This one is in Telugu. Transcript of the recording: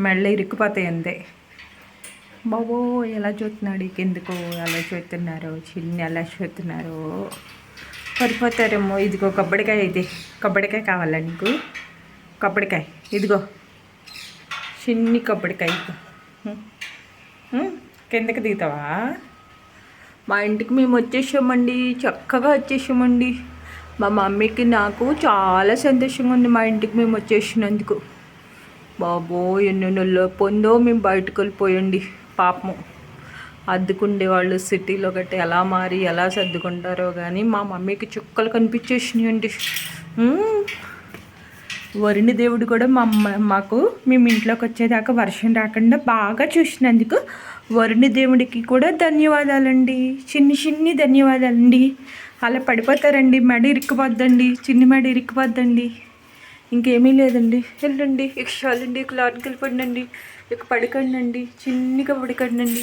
మెళ్ళ ఇరుక్కుపోతాయి అంతే. బాబో ఎలా చూస్తున్నాడు ఎందుకో ఎలా చూస్తున్నారు, చిన్న ఎలా చూస్తున్నారు, పడిపోతారేమో. ఇదిగో కొబ్బరికాయ, ఇది కొబ్బరికాయ కావాలా నీకు? కొబ్బరికాయ ఇదిగో, చిన్ని కొబ్బరికాయ. కిందకి దిగుతావా? మా ఇంటికి మేము వచ్చేసామండి, చక్కగా వచ్చేసామండి. మా మమ్మీకి నాకు చాలా సంతోషంగా ఉంది మా ఇంటికి మేము వచ్చేసినందుకు. బాబో ఎన్నో నెలలో పొందో మేము బయటకు వెళ్ళిపోయండి. పాపము అద్దుకుండే వాళ్ళు సిటీలో గట్టి ఎలా మారి ఎలా సర్దుకుంటారో కానీ మా మమ్మీకి చుక్కలు కనిపించేసినాయండి. వరుణ దేవుడు కూడా మాకు మేము ఇంట్లోకి వచ్చేదాకా వర్షం రాకుండా బాగా చూసినందుకు వరుణ దేవుడికి కూడా ధన్యవాదాలండి. చిన్ని ధన్యవాదాలండి. అలా పడిపోతారండి, మెడ ఇరుక్కుపోద్దండి, చిన్ని మెడ ఇరుక్కుపోద్దండి. ఇంకేమీ లేదండి. వెళ్ళండి, ఇక చాలండి, ఇక లోనికి వెళ్ళిపోండి, ఇక పడుకోండి, చిన్నగా పడుకోండి.